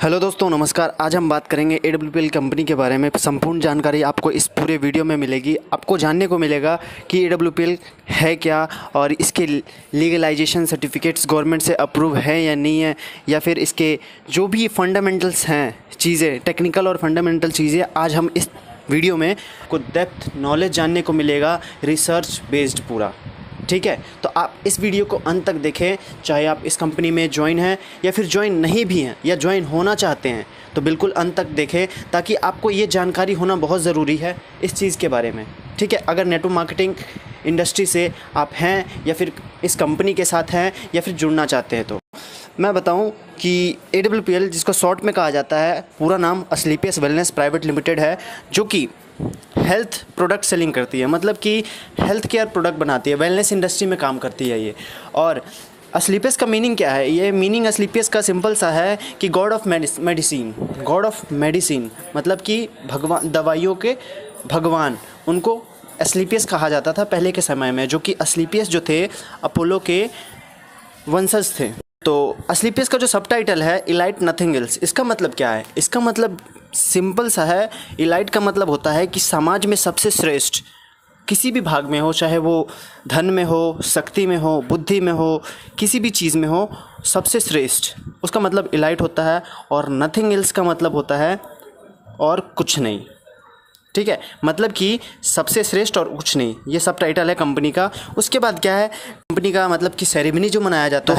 Hello दोस्तों, नमस्कार। आज हम बात करेंगे AWPL कंपनी के बारे में। संपूर्ण जानकारी आपको इस पूरे वीडियो में मिलेगी। आपको जानने को मिलेगा कि AWPL है क्या और इसके लीगलाइजेशन सर्टिफिकेट्स गवर्नमेंट से अप्रूव है या नहीं है, या फिर इसके जो भी फंडामेंटल्स हैं चीज़ें, टेक्निकल और फंडामेंटल चीज़ें, आज हम इस वीडियो में को डेप्थ नॉलेज जानने को मिलेगा, रिसर्च बेस्ड पूरा। ठीक है, तो आप इस वीडियो को अंत तक देखें। चाहे आप इस कंपनी में ज्वाइन हैं या फिर ज्वाइन नहीं भी हैं या ज्वाइन होना चाहते हैं, तो बिल्कुल अंत तक देखें, ताकि आपको ये जानकारी होना बहुत ज़रूरी है इस चीज़ के बारे में। ठीक है, अगर नेटवर्क मार्केटिंग इंडस्ट्री से आप हैं या फिर इस कंपनी के साथ हैं या फिर जुड़ना चाहते हैं, तो मैं बताऊं कि AWPL, जिसको शॉर्ट में कहा जाता है, पूरा नाम असलीपियस वेलनेस प्राइवेट लिमिटेड है, जो कि हेल्थ प्रोडक्ट सेलिंग करती है। मतलब कि हेल्थ केयर प्रोडक्ट बनाती है, वेलनेस इंडस्ट्री में काम करती है ये। और असलीपियस का मीनिंग क्या है? ये मीनिंग असलीपियस का सिंपल सा है कि God of medicine. God of medicine मतलब कि भगवान, दवाइयों के भगवान, उनको असलीपियस कहा जाता था पहले के समय में, जो कि असलीपियस जो थे अपोलो के वंशज थे। तो असलीपियस का जो सबटाइटल है, इलाइट नथिंग एल्स, इसका मतलब क्या है? इसका मतलब सिंपल सा है। इलाइट का मतलब होता है कि समाज में सबसे श्रेष्ठ, किसी भी भाग में हो, चाहे वो धन में हो, शक्ति में हो, बुद्धि में हो, किसी भी चीज़ में हो, सबसे श्रेष्ठ, उसका मतलब इलाइट होता है। और नथिंग एल्स का मतलब होता है और कुछ नहीं। ठीक है, मतलब कि सबसे श्रेष्ठ और कुछ नहीं, ये सब टाइटल है कंपनी का। उसके बाद क्या है कंपनी का? मतलब कि सेरेमनी जो मनाया जाता है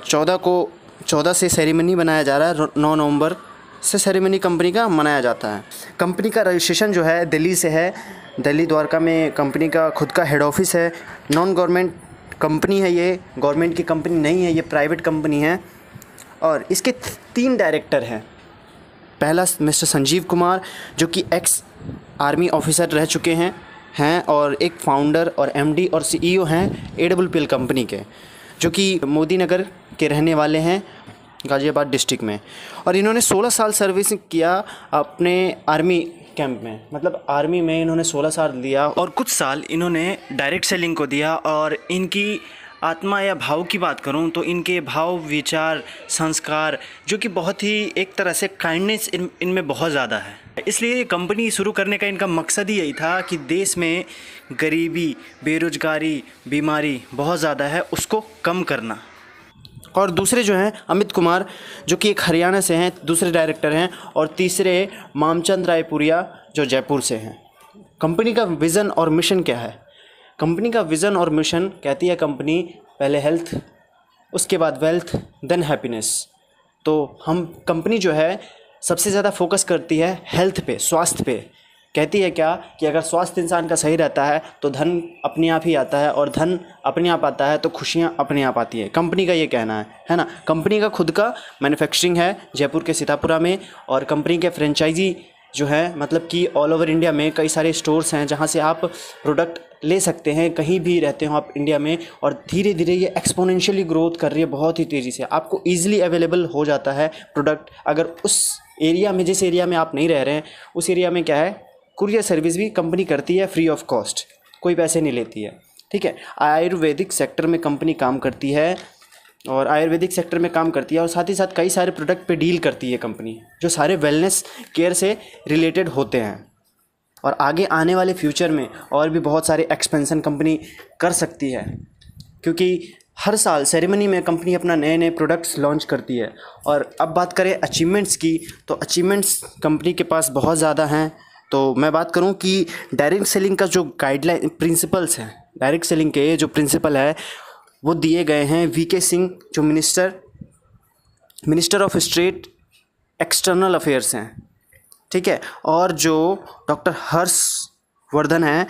2014 से सेरेमनी बनाया जा रहा है। 9 नवंबर से सेरेमनी कंपनी का मनाया जाता है। कंपनी का रजिस्ट्रेशन जो है दिल्ली से है। दिल्ली द्वारका में कंपनी का खुद का हेड ऑफिस है। नॉन गवर्नमेंट कंपनी है ये, गवर्नमेंट की कंपनी नहीं है, ये प्राइवेट कंपनी है। और इसके 3 डायरेक्टर हैं। पहला मिस्टर संजीव कुमार, जो कि एक्स आर्मी ऑफिसर रह चुके हैं और एक फाउंडर और MD और CEO हैं AWPL कंपनी के, जो कि मोदी नगर के रहने वाले हैं, गाज़ियाबाद डिस्ट्रिक्ट में। और इन्होंने 16 साल सर्विस किया अपने आर्मी कैंप में, मतलब आर्मी में इन्होंने 16 साल दिया और कुछ साल इन्होंने डायरेक्ट सेलिंग को दिया। और इनकी आत्मा या भाव की बात करूं तो इनके भाव, विचार, संस्कार, जो कि बहुत ही एक तरह से काइंडनेस इनमें बहुत ज़्यादा है। इसलिए कंपनी शुरू करने का इनका मकसद ही यही था कि देश में गरीबी, बेरोजगारी, बीमारी बहुत ज़्यादा है, उसको कम करना। और दूसरे जो हैं अमित कुमार, जो कि एक हरियाणा से हैं, दूसरे डायरेक्टर हैं। और तीसरे मामचंद रायपुरिया, जो जयपुर से हैं। कंपनी का विज़न और मिशन क्या है? कंपनी का विज़न और मिशन कहती है कंपनी, पहले हेल्थ, उसके बाद वेल्थ, देन हैप्पीनेस। तो हम कंपनी जो है सबसे ज़्यादा फोकस करती है हेल्थ पे, स्वास्थ्य पे। कहती है क्या कि अगर स्वास्थ्य इंसान का सही रहता है तो धन अपने आप ही आता है, और धन अपने आप आता है तो खुशियाँ अपने आप आती है। कंपनी का ये कहना है ना। कंपनी का खुद का मैन्युफैक्चरिंग है जयपुर के सीतापुरा में। और कंपनी के फ्रेंचाइजी जो है, मतलब कि ऑल ओवर इंडिया में कई सारे स्टोर्स हैं जहाँ से आप प्रोडक्ट ले सकते हैं, कहीं भी रहते हो आप इंडिया में। और धीरे धीरे ये एक्सपोनेंशियली ग्रोथ कर रही है, बहुत ही तेज़ी से। आपको ईजिली अवेलेबल हो जाता है प्रोडक्ट। अगर उस एरिया में, जिस एरिया में आप नहीं रह रहे हैं, उस एरिया में क्या है, कुरियर सर्विस भी कंपनी करती है फ्री ऑफ कॉस्ट, कोई पैसे नहीं लेती है। ठीक है, आयुर्वेदिक सेक्टर में कंपनी काम करती है, और आयुर्वेदिक सेक्टर में काम करती है, और साथ ही साथ कई सारे प्रोडक्ट पे डील करती है कंपनी, जो सारे वेलनेस केयर से रिलेटेड होते हैं। और आगे आने वाले फ्यूचर में और भी बहुत सारे एक्सपेंशन कंपनी कर सकती है, क्योंकि हर साल सेरेमनी में कंपनी अपना नए नए प्रोडक्ट्स लॉन्च करती है। और अब बात करें अचीवमेंट्स की, तो अचीवमेंट्स कंपनी के पास बहुत ज़्यादा हैं। तो मैं बात करूं कि डायरेक्ट सेलिंग का जो गाइडलाइन प्रिंसिपल्स हैं, डायरेक्ट सेलिंग के जो प्रिंसिपल है वो दिए गए हैं VK सिंह, जो minister of state external affairs हैं। ठीक है, और जो डॉक्टर हर्षवर्धन हैं,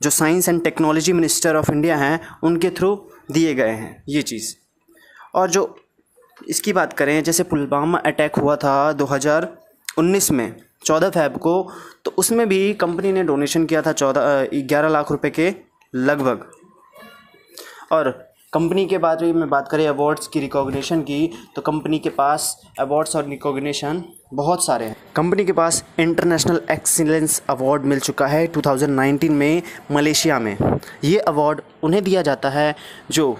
जो science and technology minister of India हैं, उनके थ्रू दिए गए हैं ये चीज़। और जो इसकी बात करें, जैसे पुलवामा अटैक हुआ था 2019 में 14 फ़रवरी को, तो उसमें भी कंपनी ने डोनेशन किया था 11 लाख रुपए के लगभग। और कंपनी के बाद में बात करें अवार्ड्स की, रिकॉग्निशन की, तो कंपनी के पास अवार्ड्स और रिकॉग्निशन बहुत सारे हैं। कंपनी के पास इंटरनेशनल एक्सीलेंस अवार्ड मिल चुका है 2019 में मलेशिया में। ये अवार्ड उन्हें दिया जाता है जो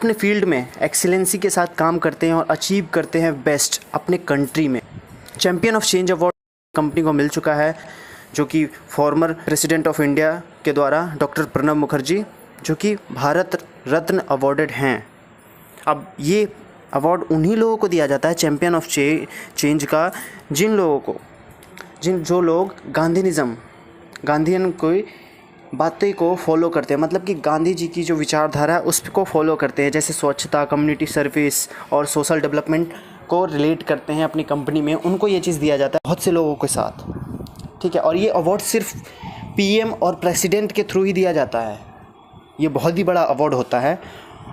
अपने फील्ड में एक्सीलेंसी के साथ काम करते हैं और अचीव करते हैं बेस्ट अपने कंट्री में। Champion of change award company को मिल चुका है, जो कि फॉर्मर प्रेसिडेंट ऑफ इंडिया के द्वारा डॉक्टर प्रणब मुखर्जी, जो कि भारत रत्न अवॉर्डेड हैं। अब ये अवार्ड उन्हीं लोगों को दिया जाता है चैम्पियन ऑफ चेंज का, जो लोग गांधीयन कोई बातें को फॉलो करते हैं, मतलब कि गांधी जी की जो विचारधारा है उसको फॉलो करते हैं, जैसे स्वच्छता, कम्युनिटी सर्विस और सोशल डेवलपमेंट को रिलेट करते हैं अपनी कंपनी में, उनको ये चीज़ दिया जाता है बहुत से लोगों के साथ, ठीक है। और ये अवार्ड सिर्फ पीएम और प्रेसिडेंट के थ्रू ही दिया जाता है, ये बहुत ही बड़ा अवार्ड होता है।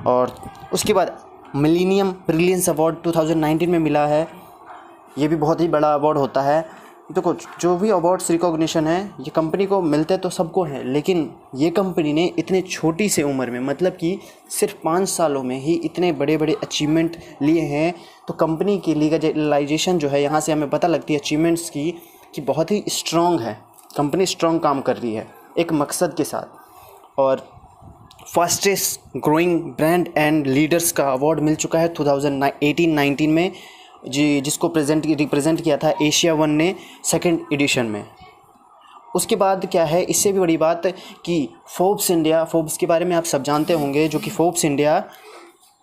और उसके बाद मिलेनियम ब्रिलियंस अवार्ड 2019 में मिला है, ये भी बहुत ही बड़ा अवार्ड होता है। देखो, जो भी अवार्ड्स रिकॉग्निशन है ये कंपनी को मिलते तो सबको हैं, लेकिन ये कंपनी ने इतने छोटी से उम्र में, मतलब कि सिर्फ 5 सालों में ही इतने बड़े बड़े अचीवमेंट लिए हैं। तो कंपनी की लीगलाइजेशन जो है, यहाँ से हमें पता लगती है अचीवमेंट्स की कि बहुत ही स्ट्रॉन्ग है, कंपनी स्ट्रॉन्ग काम कर रही है एक मकसद के साथ। और fastest growing brand and leaders का अवार्ड मिल चुका है 2018-19 में, जिसको रिप्रेजेंट किया था एशिया वन ने 2nd एडिशन में। उसके बाद क्या है, इससे भी बड़ी बात कि फोर्ब्स के बारे में आप सब जानते होंगे, जो कि फोर्ब्स इंडिया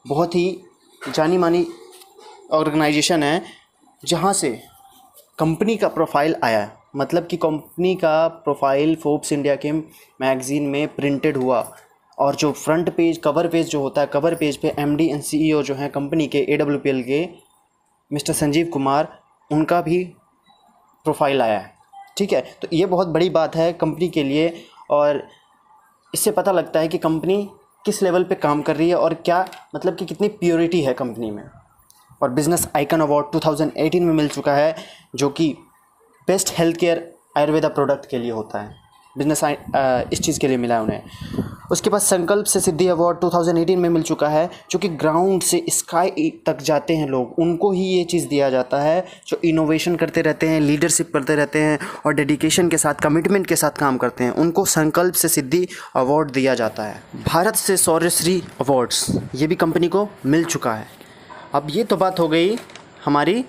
बहुत ही जानी मानी ऑर्गेनाइजेशन है, जहाँ से कंपनी का प्रोफाइल आया, मतलब कि कंपनी का प्रोफाइल फोर्ब्स इंडिया के मैगज़ीन में प्रिंटेड हुआ। और जो फ्रंट पेज, कवर पेज जो होता है, कवर पेज पे एमडी एंड सीईओ जो हैं कंपनी के, AWPL के मिस्टर संजीव कुमार, उनका भी प्रोफाइल आया है, ठीक है। तो ये बहुत बड़ी बात है कंपनी के लिए, और इससे पता लगता है कि कंपनी किस लेवल पे काम कर रही है और क्या, मतलब कि कितनी प्योरिटी है कंपनी में। और बिजनेस आइकन अवार्ड 2018 में मिल चुका है, जो कि best health care Ayurveda product के लिए होता है, इस चीज़ के लिए मिला है उन्हें। उसके बाद संकल्प से सिद्धि अवार्ड 2018 में मिल चुका है, जो कि ग्राउंड से स्काई तक जाते हैं लोग, उनको ही ये चीज़ दिया जाता है, जो इनोवेशन करते रहते हैं, लीडरशिप करते रहते हैं और डेडिकेशन के साथ, कमिटमेंट के साथ काम करते हैं, उनको संकल्प से सिद्धि अवार्ड दिया जाता है। भारत से शौर्यश्री अवार्ड्स, ये भी कंपनी को मिल चुका है। अब ये तो बात हो गई हमारी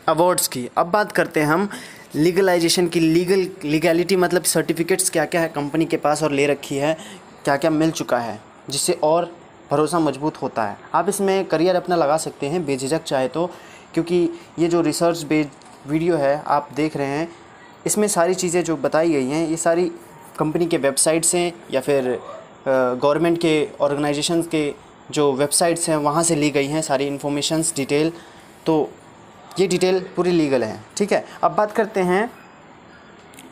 अवार्ड्स की। अब बात करते हैं हम लीगलाइजेशन की। लीगैलिटी मतलब सर्टिफिकेट्स क्या क्या है कंपनी के पास और ले रखी है, क्या क्या मिल चुका है, जिससे और भरोसा मजबूत होता है। आप इसमें करियर अपना लगा सकते हैं बेझिझक चाहे तो, क्योंकि ये जो रिसर्च बेस्ड वीडियो है आप देख रहे हैं, इसमें सारी चीज़ें जो बताई गई हैं ये सारी कंपनी के वेबसाइट्स हैं या फिर गवर्नमेंट के ऑर्गेनाइजेशंस के जो वेबसाइट्स हैं वहाँ से ली गई हैं सारी इन्फॉर्मेशंस डिटेल। तो ये डिटेल पूरी लीगल है, ठीक है। अब बात करते हैं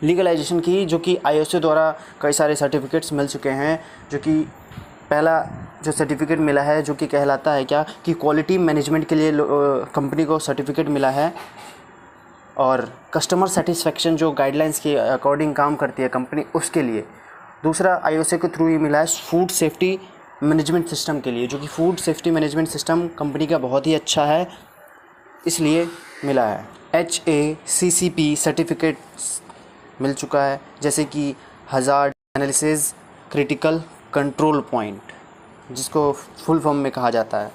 लीगलाइजेशन की, जो कि IOC द्वारा कई सारे सर्टिफिकेट्स मिल चुके हैं, जो कि पहला जो सर्टिफिकेट मिला है जो कि कहलाता है क्या कि क्वालिटी मैनेजमेंट के लिए कंपनी को सर्टिफिकेट मिला है, और कस्टमर सेटिस्फेक्शन जो गाइडलाइंस के अकॉर्डिंग काम करती है कंपनी, उसके लिए। दूसरा IOC के थ्रू ही मिला है फूड सेफ्टी मैनेजमेंट सिस्टम के लिए, जो कि food safety management system company का बहुत ही अच्छा है, इसलिए मिला है। HACCP सर्टिफिकेट मिल चुका है, जैसे कि hazard analysis critical control point, जिसको फुल फॉर्म में कहा जाता है।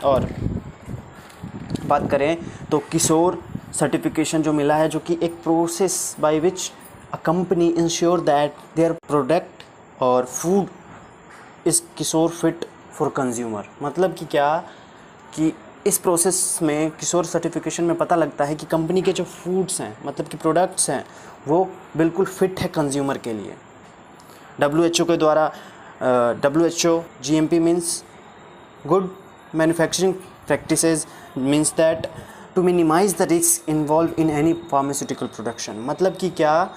और बात करें तो किशोर सर्टिफिकेशन जो मिला है, जो कि एक process by which a company ensure that their product और फूड इज़ किशोर फिट फॉर कंज्यूमर। मतलब कि क्या कि इस प्रोसेस में किशोर सर्टिफिकेशन में पता लगता है कि कंपनी के जो फूड्स हैं, मतलब कि प्रोडक्ट्स हैं, वो बिल्कुल फिट है कंज्यूमर के लिए। WHO के द्वारा WHO GMP means good manufacturing practices, means that to minimize the risk involve in any pharmaceutical production. मतलब कि क्या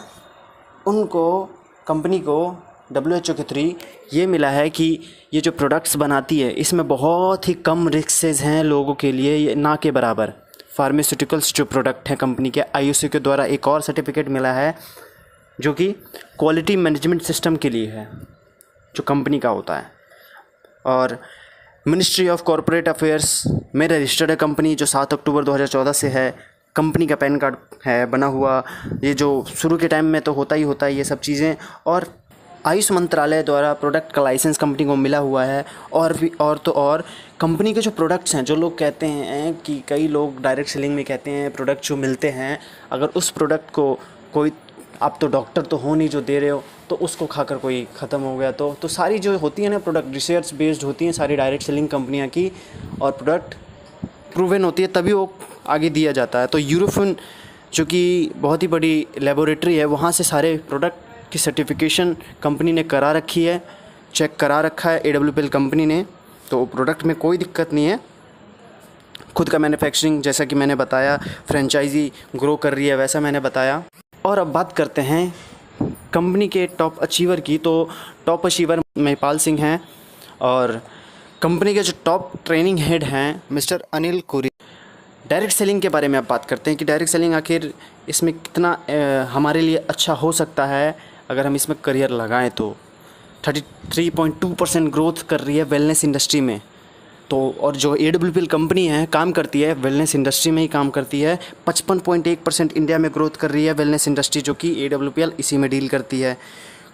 उनको, कंपनी को WHO के थ्रू ये मिला है कि ये जो प्रोडक्ट्स बनाती है इसमें बहुत ही कम रिस्क हैं लोगों के लिए, ना के बराबर। फार्मास्यूटिकल्स जो प्रोडक्ट हैं कंपनी के, IOC के द्वारा एक और सर्टिफिकेट मिला है जो कि क्वालिटी मैनेजमेंट सिस्टम के लिए है, जो कंपनी का होता है। और मिनिस्ट्री ऑफ कॉरपोरेट अफेयर्स में रजिस्टर्ड है कंपनी, जो 7 अक्टूबर 2014 से है। कंपनी का पैन कार्ड है बना हुआ, ये जो शुरू के टाइम में तो होता ही होता है ये सब चीज़ें। और आयुष मंत्रालय द्वारा प्रोडक्ट का लाइसेंस कंपनी को मिला हुआ है। और भी और कंपनी के जो प्रोडक्ट्स हैं, जो लोग कहते हैं कि कई लोग डायरेक्ट सेलिंग में कहते हैं प्रोडक्ट जो मिलते हैं, अगर उस प्रोडक्ट को कोई, आप तो डॉक्टर तो हो नहीं जो दे रहे हो, तो उसको खाकर कोई ख़त्म हो गया तो सारी जो होती है ना प्रोडक्ट रिसर्च बेस्ड होती हैं सारी डायरेक्ट सेलिंग कंपनियां की, और प्रोडक्ट प्रूवन होती है तभी वो आगे दिया जाता है। तो यूरोफिन जो कि बहुत ही बड़ी लेबोरेटरी है, वहाँ से सारे प्रोडक्ट की सर्टिफिकेशन कंपनी ने करा रखी है, चेक करा रखा है AWPL कंपनी ने, तो प्रोडक्ट में कोई दिक्कत नहीं है। खुद का मैन्युफैक्चरिंग जैसा कि मैंने बताया, फ्रेंचाइजी ग्रो कर रही है वैसा मैंने बताया। और अब बात करते हैं कंपनी के टॉप अचीवर की। तो टॉप अचीवर महिपाल सिंह हैं और कंपनी के जो टॉप ट्रेनिंग हेड हैं मिस्टर अनिल कोरी। डायरेक्ट सेलिंग के बारे में अब बात करते हैं कि डायरेक्ट सेलिंग आखिर इसमें कितना हमारे लिए अच्छा हो सकता है अगर हम इसमें करियर लगाएं। तो 33.2% ग्रोथ कर रही है वेलनेस इंडस्ट्री में। तो और जो AWPL कंपनी है काम करती है वेलनेस इंडस्ट्री में ही काम करती है। 55.1% इंडिया में ग्रोथ कर रही है वेलनेस इंडस्ट्री, जो कि AWPL इसी में डील करती है।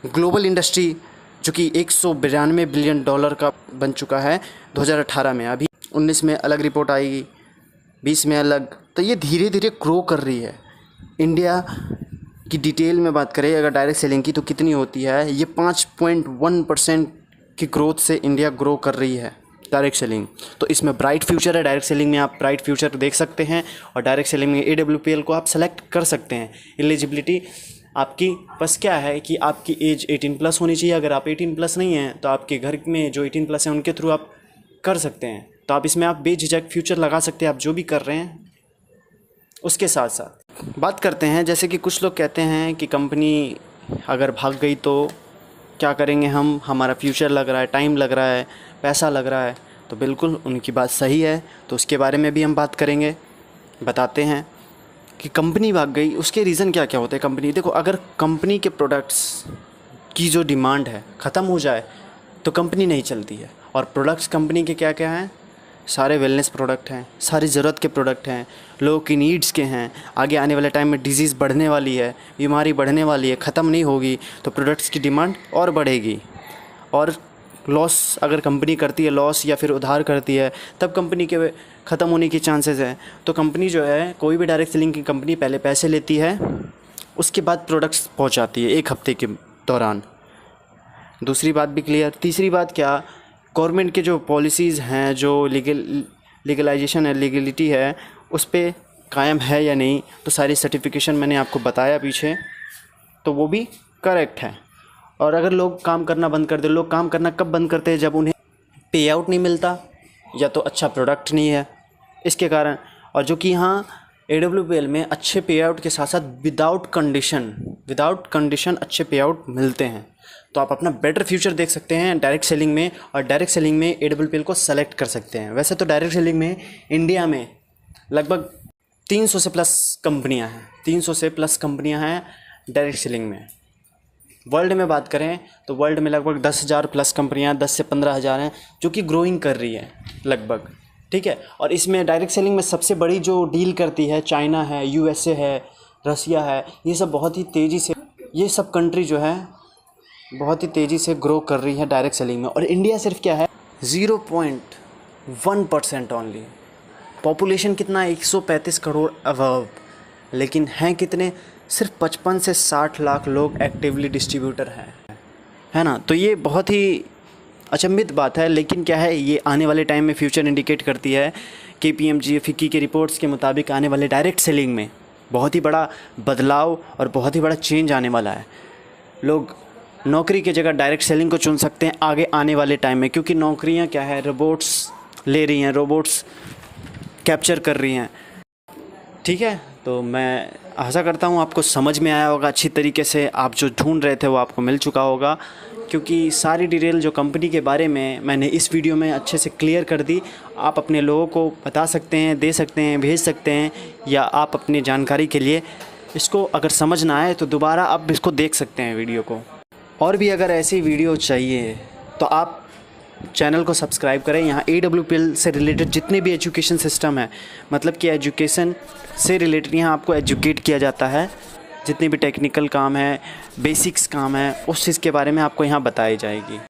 ग्लोबल इंडस्ट्री जो कि $192 बिलियन का बन चुका है 2018 में, अभी 19 में अलग रिपोर्ट आएगी, 20 में अलग। तो ये धीरे धीरे ग्रो कर रही है। इंडिया की डिटेल में बात करें अगर डायरेक्ट सेलिंग की तो कितनी होती है, ये 5.1% की ग्रोथ से इंडिया ग्रो कर रही है डायरेक्ट सेलिंग। तो इसमें ब्राइट फ्यूचर है। डायरेक्ट सेलिंग में आप ब्राइट फ्यूचर देख सकते हैं और डायरेक्ट सेलिंग में AWPL को आप सेलेक्ट कर सकते हैं। एलिजिबिलिटी आपकी बस क्या है कि आपकी एज 18+ होनी चाहिए। अगर आप 18+ नहीं हैं तो आपके घर में जो 18+ हैं उनके थ्रू आप कर सकते हैं। तो आप इसमें आप बेझिझक फ्यूचर लगा सकते हैं आप जो भी कर रहे हैं। उसके साथ साथ बात करते हैं, जैसे कि कुछ लोग कहते हैं कि कंपनी अगर भाग गई तो क्या करेंगे हम, हमारा फ्यूचर लग रहा है, टाइम लग रहा है, पैसा लग रहा है। तो बिल्कुल उनकी बात सही है, तो उसके बारे में भी हम बात करेंगे, बताते हैं कि कंपनी भाग गई उसके रीज़न क्या क्या होते हैं। कंपनी देखो, अगर कंपनी के प्रोडक्ट्स की जो डिमांड है ख़त्म हो जाए तो कंपनी नहीं चलती है। और प्रोडक्ट्स कंपनी के क्या क्या हैं, सारे वेलनेस प्रोडक्ट हैं, सारी ज़रूरत के प्रोडक्ट हैं, लोगों की नीड्स के हैं। आगे आने वाले टाइम में डिजीज़ बढ़ने वाली है, बीमारी बढ़ने वाली है, ख़त्म नहीं होगी, तो प्रोडक्ट्स की डिमांड और बढ़ेगी। और लॉस अगर कंपनी करती है, लॉस या फिर उधार करती है, तब कंपनी के ख़त्म होने की चांसेस हैं। तो कंपनी जो है, कोई भी डायरेक्ट सेलिंग की कंपनी पहले पैसे लेती है, उसके बाद प्रोडक्ट्स पहुंचाती है 1 हफ्ते के दौरान। दूसरी बात भी क्लियर। तीसरी बात क्या, गवर्नमेंट के जो पॉलिसीज़ हैं, जो लीगलाइजेशन है, लीगलिटी है, उस पर कायम है या नहीं। तो सारी सर्टिफिकेशन मैंने आपको बताया पीछे, तो वो भी करेक्ट है। और अगर लोग काम करना बंद कर दे, लोग काम करना कब बंद करते हैं, जब उन्हें पे आउट नहीं मिलता या तो अच्छा प्रोडक्ट नहीं है, इसके कारण। और जो कि यहाँ AWPL में अच्छे पे आउट के साथ साथ विदाउट कंडीशन अच्छे पे आउट मिलते हैं। तो आप अपना बेटर फ्यूचर देख सकते हैं डायरेक्ट सेलिंग में, और डायरेक्ट सेलिंग में AWPL को सेलेक्ट कर सकते हैं। वैसे तो डायरेक्ट सेलिंग में इंडिया में लगभग 300 से प्लस कंपनियां हैं, 300 से प्लस कंपनियां हैं डायरेक्ट सेलिंग में। वर्ल्ड में बात करें तो वर्ल्ड में लगभग 10,000 प्लस कंपनियां, 10 से 15,000 हैं, जो कि ग्रोइंग कर रही है लगभग, ठीक है। और इसमें डायरेक्ट सेलिंग में सबसे बड़ी जो डील करती है चाइना है, USA है, रसिया है, ये सब बहुत ही तेज़ी से, ये सब कंट्री जो है बहुत ही तेज़ी से ग्रो कर रही है डायरेक्ट सेलिंग में। और इंडिया सिर्फ क्या है, 0.1% ओनली। पॉपुलेशन कितना है, 135 करोड़ अबव, लेकिन हैं कितने, सिर्फ 55 से 60 लाख लोग एक्टिवली डिस्ट्रीब्यूटर हैं, है ना। तो ये बहुत ही अचंभित बात है, लेकिन क्या है, ये आने वाले टाइम में फ्यूचर इंडिकेट करती है। KPMG फिक्की के रिपोर्ट्स के मुताबिक आने वाले डायरेक्ट सेलिंग में बहुत ही बड़ा बदलाव और बहुत ही बड़ा चेंज आने वाला है। लोग नौकरी की जगह डायरेक्ट सेलिंग को चुन सकते हैं आगे आने वाले टाइम में, क्योंकि नौकरियां क्या है, रोबोट्स ले रही हैं, रोबोट्स कैप्चर कर रही हैं, ठीक है। तो मैं आशा करता हूँ आपको समझ में आया होगा अच्छी तरीके से, आप जो ढूंढ रहे थे वो आपको मिल चुका होगा, क्योंकि सारी डिटेल जो कंपनी के बारे में मैंने इस वीडियो में अच्छे से क्लियर कर दी। आप अपने लोगों को बता सकते हैं, दे सकते हैं, भेज सकते हैं, या आप अपनी जानकारी के लिए इसको अगर समझ ना आए तो दोबारा आप इसको देख सकते हैं वीडियो को। और भी अगर ऐसी वीडियो चाहिए तो आप चैनल को सब्सक्राइब करें। यहाँ AWPL से रिलेटेड जितने भी एजुकेशन सिस्टम है, मतलब कि एजुकेशन से रिलेटेड यहाँ आपको एजुकेट किया जाता है जितनी भी टेक्निकल काम है, बेसिक्स काम है, उस चीज़ के बारे में आपको यहाँ बताई जाएगी।